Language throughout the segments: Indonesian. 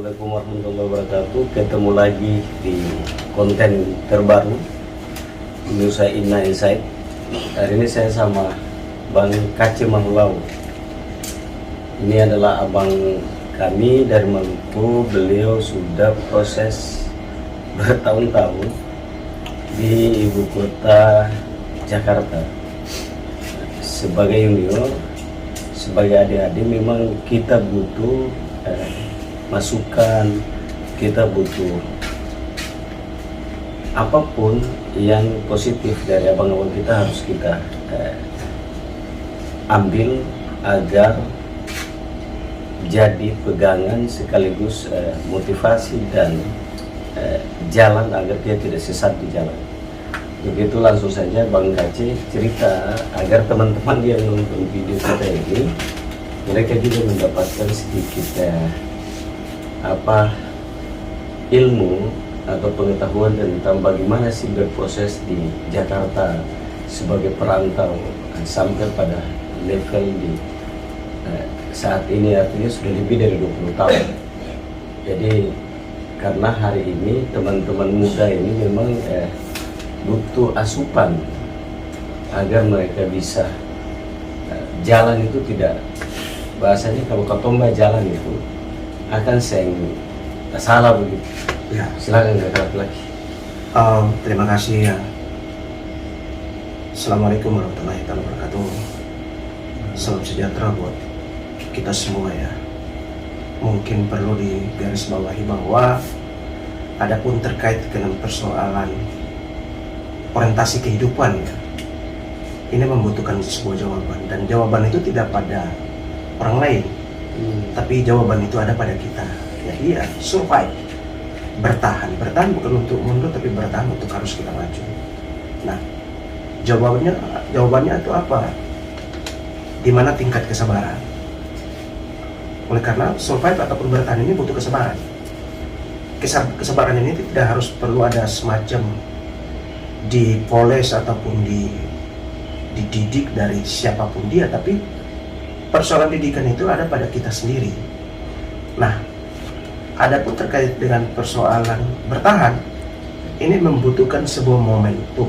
Assalamualaikum warahmatullahi wabarakatuh. Ketemu lagi di konten terbaru Nusa Inna Insight. Hari ini saya sama Bang Kace Mahulau. Ini adalah abang kami dari Maluku. Beliau sudah proses bertahun-tahun di ibu kota Jakarta. Sebagai junior, sebagai adik-adik, memang kita butuh masukan, kita butuh apapun yang positif dari abang-abang kita harus kita ambil agar jadi pegangan sekaligus motivasi dan jalan agar dia tidak sesat di jalan. Begitu langsung saja Bang Kace cerita agar teman-teman yang nonton video kita ini mereka juga mendapatkan sedikit ilmu atau pengetahuan tentang bagaimana sih berproses di Jakarta sebagai perantau sampai pada level di saat ini, artinya sudah lebih dari 20 tahun. Jadi karena hari ini teman-teman muda ini memang butuh asupan agar mereka bisa jalan itu tidak, bahasanya kalau ketomba jalan itu akan salah begitu. Ya, Silakan laki-laki. terima kasih ya. Assalamualaikum warahmatullahi wabarakatuh. Salam sejahtera buat kita semua ya. Mungkin perlu digarisbawahi bahwa adapun terkait dengan persoalan orientasi kehidupan ya, ini membutuhkan sebuah jawaban, dan jawaban itu tidak pada orang lain, tapi jawaban itu ada pada kita. Ya, iya, survive, bertahan bukan untuk mundur, tapi bertahan untuk harus kita maju. Nah, jawabannya itu apa? Di mana tingkat kesabaran? Oleh karena survive ataupun bertahan ini butuh kesabaran. Kesabaran ini tidak harus perlu ada semacam dipoles ataupun dididik dari siapapun dia, tapi persoalan didikan itu ada pada kita sendiri. Nah, adapun terkait dengan persoalan bertahan, ini membutuhkan sebuah momentum.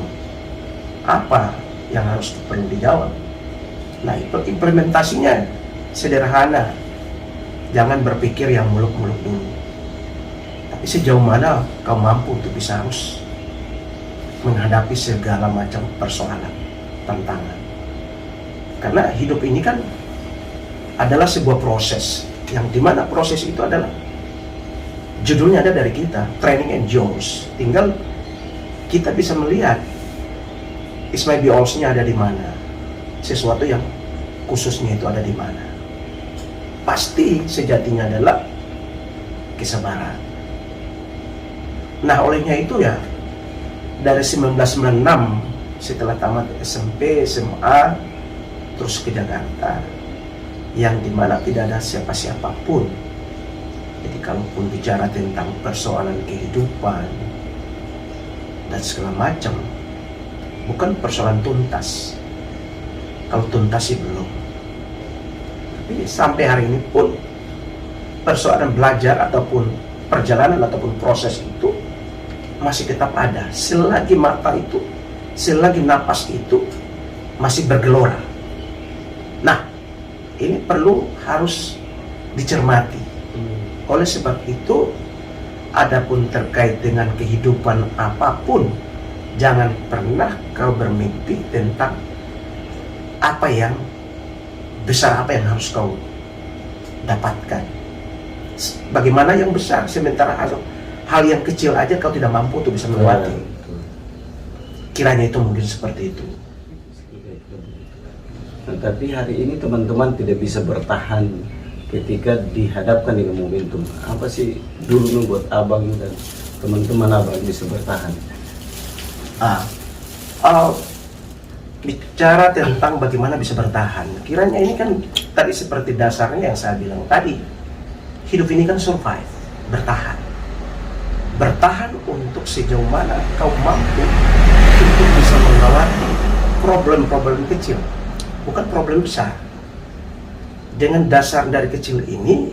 Apa yang harus perlu dijawab? Nah, implementasinya sederhana. Jangan berpikir yang muluk-muluk dulu, tapi sejauh mana kau mampu untuk bisa harus menghadapi segala macam persoalan, tantangan. Karena hidup ini kan adalah sebuah proses, yang dimana proses itu adalah judulnya ada dari kita, training and jobs. Tinggal kita bisa melihat is my be alls-nya ada di mana, sesuatu yang khususnya itu ada di mana. Pasti sejatinya adalah kesabaran. Nah, olehnya itu ya, dari 1996 setelah tamat SMP, SMA, terus ke Jakarta, yang dimana tidak ada siapa-siapapun. Jadi kalaupun bicara tentang persoalan kehidupan dan segala macam, bukan persoalan tuntas. Kalau tuntas sih belum. Tapi sampai hari ini pun persoalan belajar ataupun perjalanan ataupun proses itu masih tetap ada. Selagi mata itu, selagi napas itu masih bergelora. Nah, ini perlu harus dicermati. Oleh sebab itu, adapun terkait dengan kehidupan apapun, jangan pernah kau bermimpi tentang apa yang besar, apa yang harus kau dapatkan. Bagaimana yang besar, sementara hal yang kecil aja kau tidak mampu untuk bisa melewati. Kiranya itu mungkin seperti itu. Nah, tapi hari ini teman-teman tidak bisa bertahan ketika dihadapkan dengan momentum. Apa sih dulu membuat abang dan teman-teman abang bisa bertahan? Bicara tentang bagaimana bisa bertahan, kiranya ini kan tadi seperti dasarnya yang saya bilang tadi, hidup ini kan survive, bertahan untuk sejauh mana kau mampu untuk bisa melewati problem-problem kecil, bukan problem besar. Dengan dasar dari kecil ini,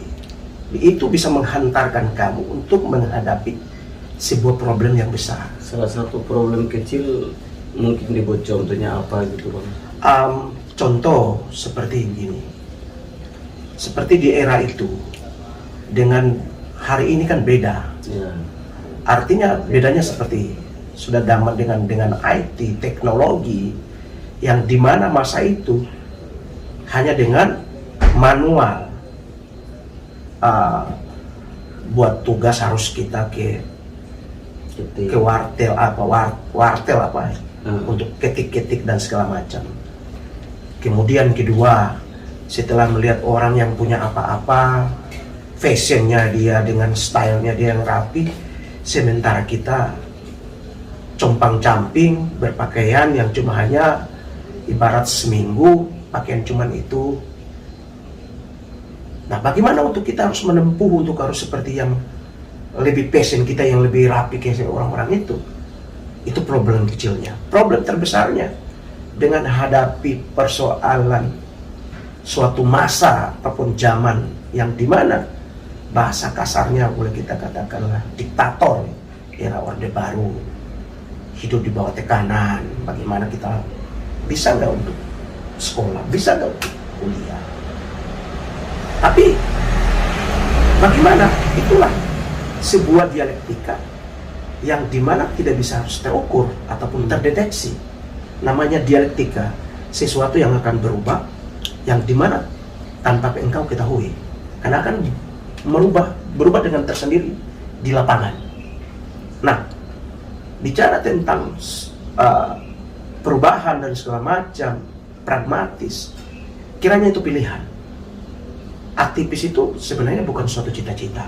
itu bisa menghantarkan kamu untuk menghadapi sebuah problem yang besar. Salah satu problem kecil mungkin dibuat contohnya apa gitu Bang? Contoh seperti ini, seperti di era itu dengan hari ini kan beda. Ya. Artinya bedanya seperti sudah zaman dengan IT teknologi yang dimana masa itu hanya dengan manual. Buat tugas harus kita ke wartel apa untuk ketik-ketik dan segala macam. Kemudian kedua, setelah melihat orang yang punya apa-apa, fashionnya dia dengan stylenya dia yang rapi, sementara kita compang-camping berpakaian yang cuma hanya ibarat seminggu pakaian cuman itu. Nah, bagaimana untuk kita harus menempuh untuk harus seperti yang lebih passion kita yang lebih rapi kayak orang-orang itu? Itu problem kecilnya. Problem terbesarnya dengan hadapi persoalan suatu masa ataupun zaman yang dimana bahasa kasarnya boleh kita katakanlah diktator, era Orde Baru, hidup di bawah tekanan. Bagaimana kita bisa nggak untuk sekolah, bisa nggak untuk kuliah? Tapi bagaimana? Itulah sebuah dialektika yang dimana tidak bisa harus terukur ataupun terdeteksi. Namanya dialektika, sesuatu yang akan berubah, yang dimana tanpa engkau ketahui, karena akan berubah dengan tersendiri di lapangan. Nah, bicara tentang perubahan dan segala macam pragmatis, kiranya itu pilihan. Aktivis itu sebenarnya bukan suatu cita-cita,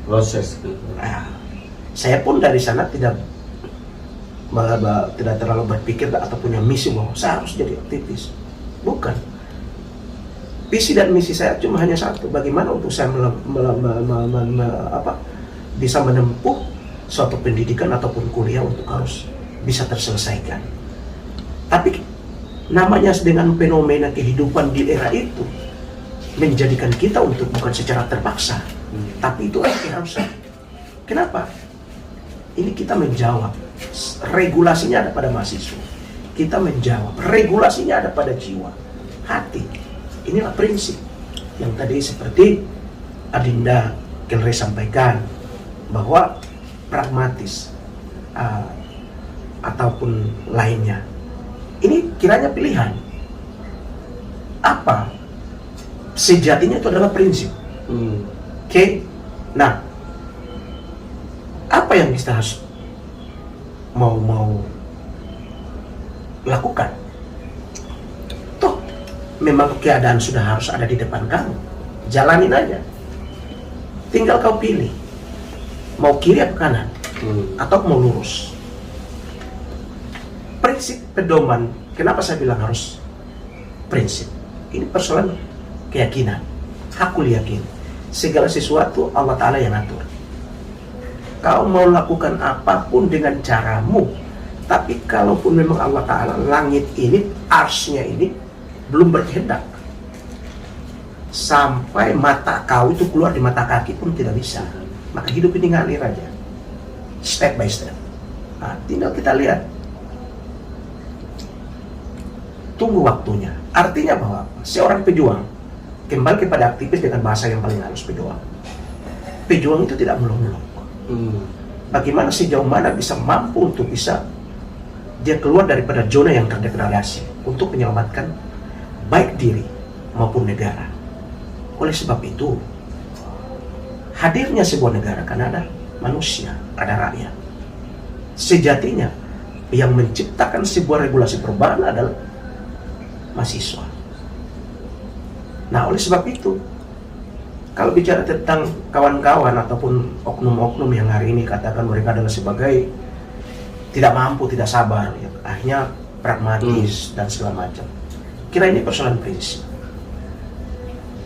Proses. Nah, saya pun dari sana tidak terlalu berpikir atau punya misi bahwa saya harus jadi aktivis. Bukan. Visi dan misi saya cuma hanya satu, bagaimana untuk saya bisa menempuh suatu pendidikan ataupun kuliah untuk harus bisa terselesaikan. Tapi namanya dengan fenomena kehidupan di era itu menjadikan kita untuk bukan secara terpaksa, tapi itu keharusan. Kenapa? Ini kita menjawab, regulasinya ada pada mahasiswa. Kita menjawab, regulasinya ada pada jiwa, hati. Inilah prinsip yang tadi seperti Adinda Kelre sampaikan, bahwa pragmatis ataupun lainnya. Ini kiranya pilihan. Apa? Sejatinya itu adalah prinsip. Oke? Nah, apa yang kita harus mau lakukan? Toh, memang keadaan sudah harus ada di depan kamu. Jalanin aja. Tinggal kau pilih. Mau kiri atau kanan? Atau mau lurus? Prinsip pedoman. Kenapa saya bilang harus prinsip? Ini persoalan keyakinan. Aku yakin segala sesuatu Allah Ta'ala yang atur. Kau mau lakukan apapun dengan caramu, tapi kalaupun memang Allah Ta'ala langit ini, arsnya ini belum berkehendak, sampai mata kau itu keluar di mata kaki pun tidak bisa. Maka hidup ini ngalir aja, step by step. Nah, tinggal kita lihat, tunggu waktunya. Artinya bahwa seorang pejuang, kembali kepada aktivis dengan bahasa yang paling halus, pejuang itu tidak melong-melong. Bagaimana sejauh mana bisa mampu untuk bisa dia keluar daripada zona yang terdegradasi untuk menyelamatkan baik diri maupun negara. Oleh sebab itu, hadirnya sebuah negara karena ada manusia, ada rakyat. Sejatinya yang menciptakan sebuah regulasi perubahan adalah mahasiswa. Nah, oleh sebab itu, kalau bicara tentang kawan-kawan ataupun oknum-oknum yang hari ini katakan mereka adalah sebagai tidak mampu, tidak sabar, ya, akhirnya pragmatis dan segala macam. Kira ini persoalan prinsip.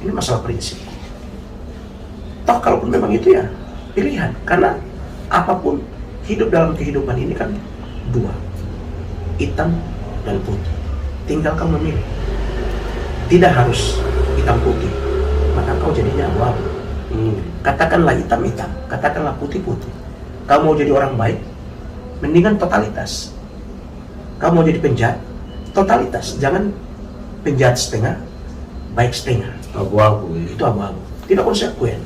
Ini masalah prinsip. Toh kalaupun memang itu ya pilihan, karena apapun hidup dalam kehidupan ini kan dua, hitam dan putih. Tinggal kau memilih. Tidak harus hitam putih, maka kau jadinya abu-abu. Katakanlah hitam-hitam, katakanlah putih-putih. Kamu mau jadi orang baik, mendingan totalitas. Kamu mau jadi penjahat, totalitas. Jangan penjahat setengah, baik setengah. Abu-abu ya. Itu abu-abu, tidak konsekuen.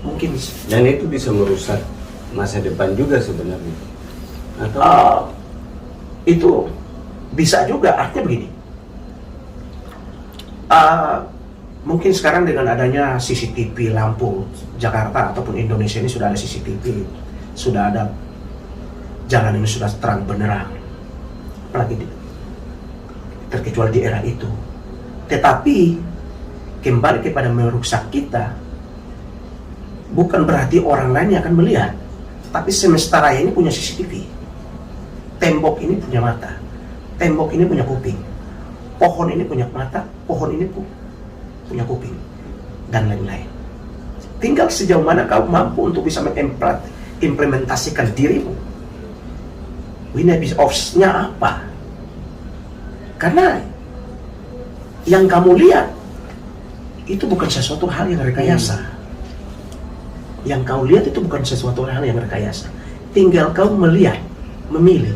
Mungkin Dan itu bisa merusak masa depan juga sebenarnya. Atau itu bisa juga. Artinya begini, mungkin sekarang dengan adanya CCTV lampu Jakarta ataupun Indonesia ini sudah ada CCTV, sudah ada jalan ini sudah terang benderang, apalagi terkecuali di era itu. Tetapi kembali kepada merusak kita, bukan berarti orang lain yang akan melihat, tapi semesta raya ini punya CCTV. Tembok ini punya mata, tembok ini punya kuping, pohon ini punya mata, pohon ini punya kuping, dan lain-lain. Tinggal sejauh mana kau mampu untuk bisa mengimplementasikan dirimu. Winner of-nya apa? Karena yang kamu lihat itu bukan sesuatu hal yang rekayasa. Yang kau lihat itu bukan sesuatu hal yang rekayasa. Tinggal kau melihat, memilih.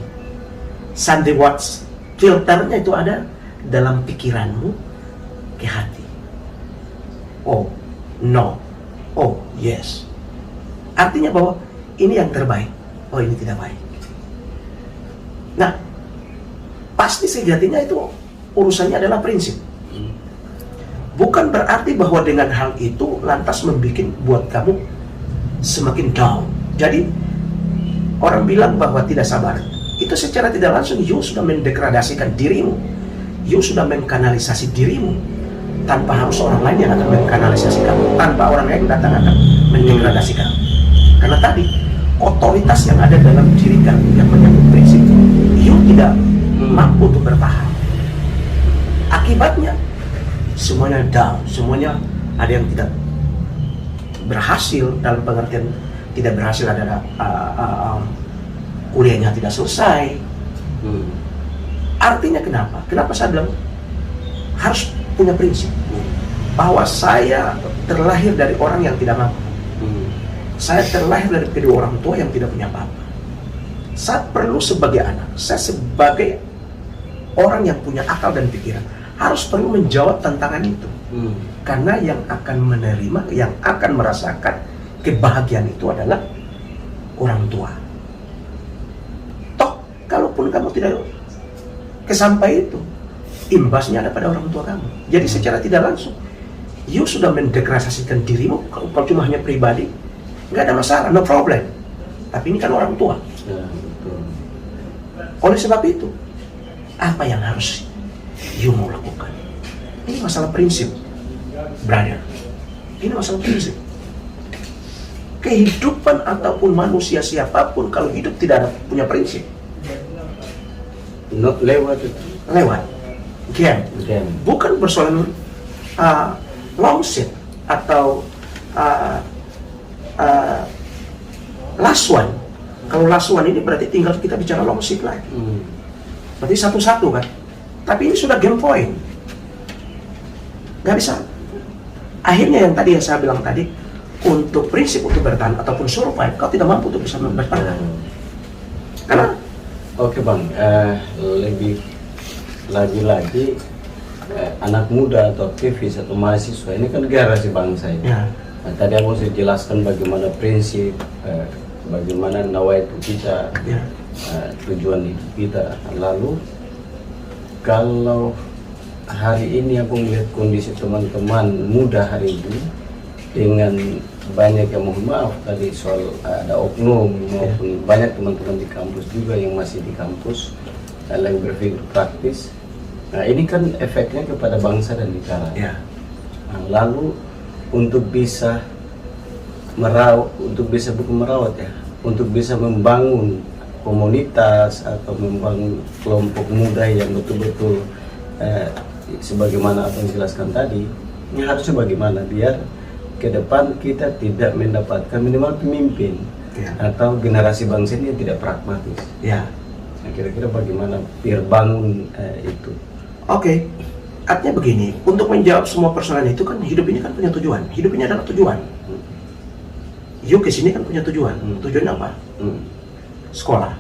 Sunday watch filternya itu ada dalam pikiranmu ke hati. Oh, no. Oh, yes. Artinya bahwa ini yang terbaik. Oh, ini tidak baik. Nah, pasti sejatinya itu urusannya adalah prinsip. Bukan berarti bahwa dengan hal itu lantas buat kamu semakin down. Jadi, orang bilang bahwa tidak sabar. Itu secara tidak langsung, you sudah mendegradasikan dirimu. You sudah mengkanalisasi dirimu. Tanpa harus orang lain yang akan mengkanalisasi kamu. Tanpa orang lain datang akan mendegradasi kamu. Karena tadi, otoritas yang ada dalam diri kamu yang menyangkut prinsip, you tidak mampu untuk bertahan. Akibatnya, semuanya down. Semuanya ada yang tidak berhasil, dalam pengertian tidak berhasil adalah kuliahnya tidak selesai. Artinya kenapa? Kenapa saya bilang harus punya prinsip bahwa saya terlahir dari orang yang tidak mampu. Saya terlahir dari kedua orang tua yang tidak punya apa-apa. Saya perlu sebagai anak, saya sebagai orang yang punya akal dan pikiran harus perlu menjawab tantangan itu. Karena yang akan menerima, yang akan merasakan kebahagiaan itu adalah orang tua. Toh, kalaupun kamu tidak kesampai itu, imbasnya ada pada orang tua kamu. Jadi secara tidak langsung, you sudah mendegradasikan dirimu. Kalau cuma hanya pribadi, nggak ada masalah, no problem. Tapi ini kan orang tua. Ya, betul. Oleh sebab itu, apa yang harus you mau lakukan? Ini masalah prinsip, brother. Ini masalah prinsip. Kehidupan ataupun manusia siapapun kalau hidup tidak ada punya prinsip, Lewat itu. lewat game. Bukan persoalan long set atau last one. Kalau last one ini berarti tinggal kita bicara long set lagi. Berarti satu-satu kan. Tapi ini sudah game point. Gak bisa. Akhirnya yang tadi yang saya bilang tadi, untuk prinsip untuk bertahan ataupun survive, kau tidak mampu untuk bisa bertahan. Karena Oke Bang, lebih lagi-lagi anak muda atau aktivis atau mahasiswa ini kan generasi bangsa ini. ya, Nah, tadi aku sudah jelaskan bagaimana prinsip, bagaimana nawaitu kita, ya, tujuan hidup kita. Lalu kalau hari ini aku melihat kondisi teman-teman muda hari ini dengan banyak yang mohon maaf tadi soal ada oknum maupun banyak teman-teman di kampus juga yang masih di kampus yang berpikir praktis. Nah ini kan efeknya kepada bangsa dan negara. ya, Nah, lalu untuk bisa merawat, untuk bisa membangun komunitas atau membangun kelompok muda yang betul-betul sebagaimana apa yang dijelaskan tadi, ini harusnya bagaimana biar ke depan kita tidak mendapatkan minimal pemimpin ya, atau generasi bangsa ini yang tidak pragmatis. ya. Nah, kira-kira bagaimana biar bangun itu? Oke. Artinya begini, untuk menjawab semua persoalan itu kan hidup ini kan punya tujuan. Hidup ini adalah tujuan. You kesini kan punya tujuan. Tujuannya apa? Sekolah,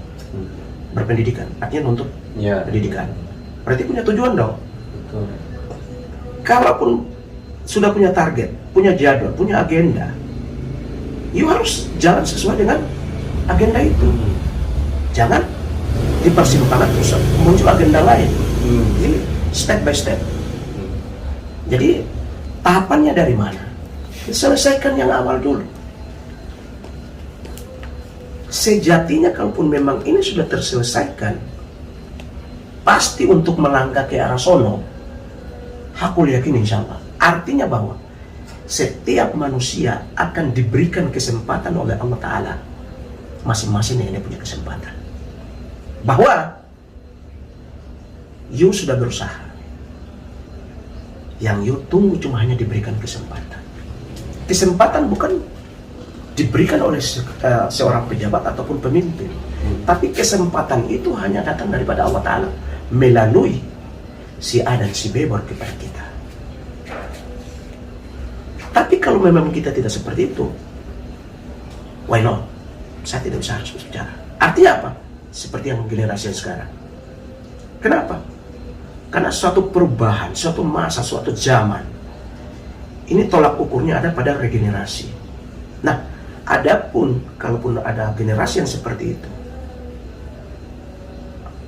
berpendidikan. Artinya untuk pendidikan. Berarti punya tujuan dong. Betul. Kalaupun sudah punya target, punya jadwal, punya agenda, you harus jalan sesuai dengan agenda itu. Jangan dipersimpangkan terus muncul agenda lain. Jadi step by step. Jadi tahapannya dari mana? Selesaikan yang awal dulu. Sejatinya kalaupun memang ini sudah terselesaikan, pasti untuk melangkah ke arah sono, aku yakin insya Allah. Artinya bahwa setiap manusia akan diberikan kesempatan oleh Allah Ta'ala. Masing-masing yang dia punya kesempatan. Bahwa you sudah berusaha. Yang you tunggu cuma hanya diberikan kesempatan. Kesempatan bukan diberikan oleh seorang pejabat ataupun pemimpin. Tapi kesempatan itu hanya datang daripada Allah Ta'ala melalui si A dan si B baru kepada kita. Tapi kalau memang kita tidak seperti itu, why not? Saya tidak bisa harus bicara. Artinya apa? Seperti yang generasi yang sekarang. Kenapa? Karena suatu perubahan, suatu masa, suatu zaman, ini tolak ukurnya ada pada regenerasi. Nah, adapun kalaupun ada generasi yang seperti itu,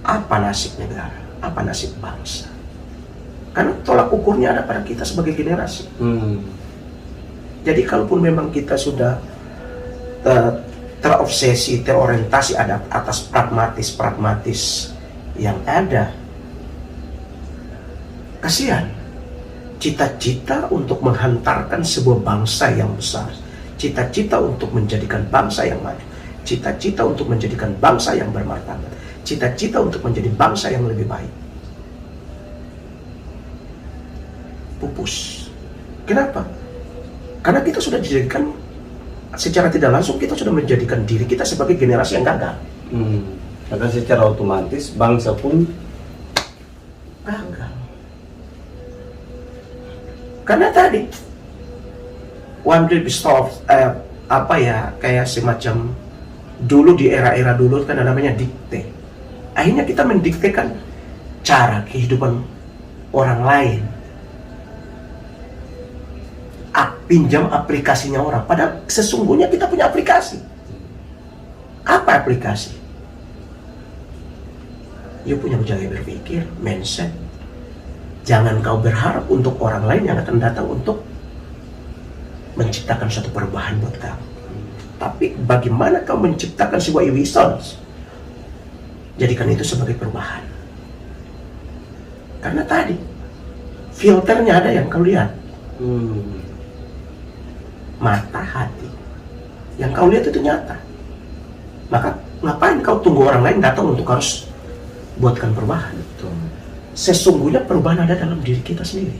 apa nasib negara? Apa nasib bangsa? Karena tolak ukurnya ada pada kita sebagai generasi. Jadi kalaupun memang kita sudah terobsesi, terorientasi atas pragmatis yang ada, kasihan. Cita-cita untuk menghantarkan sebuah bangsa yang besar, cita-cita untuk menjadikan bangsa yang maju, cita-cita untuk menjadikan bangsa yang bermartabat, cita-cita untuk menjadi bangsa yang lebih baik, pupus. Kenapa? Karena kita sudah dijadikan secara tidak langsung, kita sudah menjadikan diri kita sebagai generasi yang gagal. Karena secara otomatis bangsa pun gagal. Karena tadi one day kayak semacam dulu di era-era dulu kan namanya dikte. Akhirnya kita mendiktekan cara kehidupan orang lain. Pinjam aplikasinya orang, padahal sesungguhnya kita punya aplikasi. Apa aplikasi? You punya cara berpikir, mindset. Jangan kau berharap untuk orang lain yang akan datang untuk menciptakan suatu perubahan buat kamu. Tapi bagaimana kau menciptakan sebuah ewisons? Jadikan itu sebagai perubahan. Karena tadi filternya ada yang kau lihat. Mata, hati. Yang kau lihat itu nyata. Maka ngapain kau tunggu orang lain datang untuk harus buatkan perubahan? Sesungguhnya perubahan ada dalam diri kita sendiri.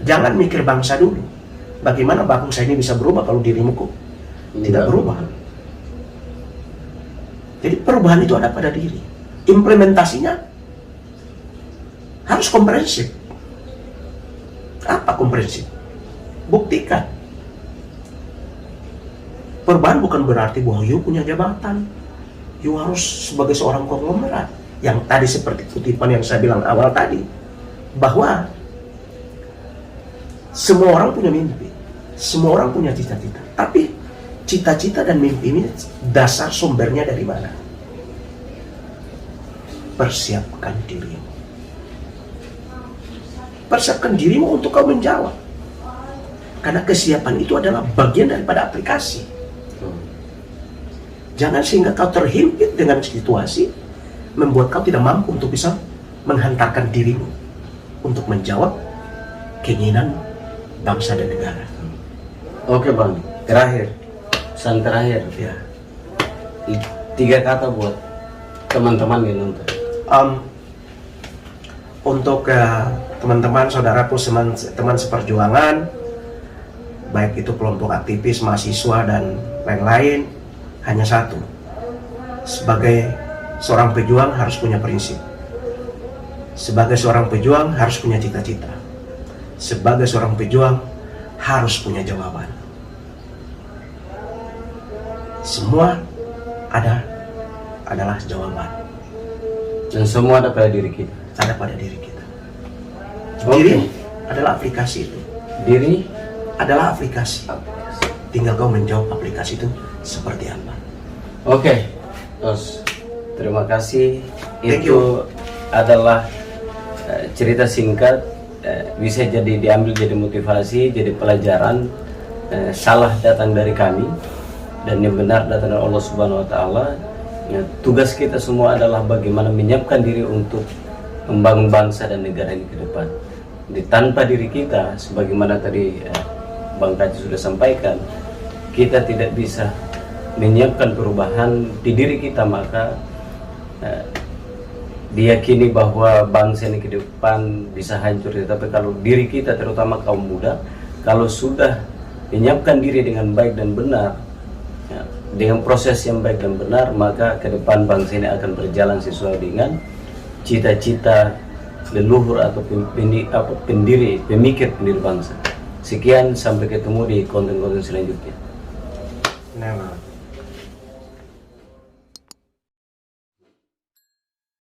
Jangan mikir bangsa dulu. Bagaimana bangsa ini bisa berubah kalau dirimu kok tidak berubah? Jadi perubahan itu ada pada diri. Implementasinya harus komprehensif. Apa komprehensif? Buktikan. Perubahan bukan berarti bahwa you punya jabatan, you harus sebagai seorang konglomerat. Yang tadi seperti kutipan yang saya bilang awal tadi, bahwa semua orang punya mimpi, semua orang punya cita-cita. Tapi cita-cita dan mimpi ini dasar sumbernya dari mana? Persiapkan dirimu. Persiapkan dirimu untuk kau menjawab. Karena kesiapan itu adalah bagian daripada aplikasi. Jangan sehingga kau terhimpit dengan situasi, membuat kau tidak mampu untuk bisa menghantarkan dirimu untuk menjawab keinginan bangsa dan negara. Oke Bang, terakhir, pesan terakhir Ya. 3 kata buat teman-teman yang nonton. Untuk teman-teman, saudaraku, teman seperjuangan, baik itu kelompok aktivis, mahasiswa, dan lain-lain, hanya satu. Sebagai seorang pejuang harus punya prinsip. Sebagai seorang pejuang harus punya cita-cita. Sebagai seorang pejuang harus punya jawaban. Semua adalah jawaban. Dan semua ada pada diri kita. Ada pada diri kita. Oke. Diri adalah aplikasi itu. Diri Adalah aplikasi. Tinggal kau menjawab aplikasi itu seperti apa. Oke, Os, terima kasih. Thank Itu adalah cerita singkat, bisa jadi diambil jadi motivasi, jadi pelajaran. Salah datang dari kami dan yang benar datang dari Allah Subhanahu Wa Taala. Tugas kita semua adalah bagaimana menyiapkan diri untuk membangun bangsa dan negara ini ke depan. Tanpa diri kita, sebagaimana tadi Bang Kaci sudah sampaikan, kita tidak bisa menyiapkan perubahan di diri kita, maka diyakini bahwa bangsa ini ke depan bisa hancur. Tapi kalau diri kita, terutama kaum muda, kalau sudah menyiapkan diri dengan baik dan benar, dengan proses yang baik dan benar, maka ke depan bangsa ini akan berjalan sesuai dengan cita-cita leluhur atau pemikir pendiri bangsa. Sekian, sampai ketemu di konten-konten selanjutnya. Nah,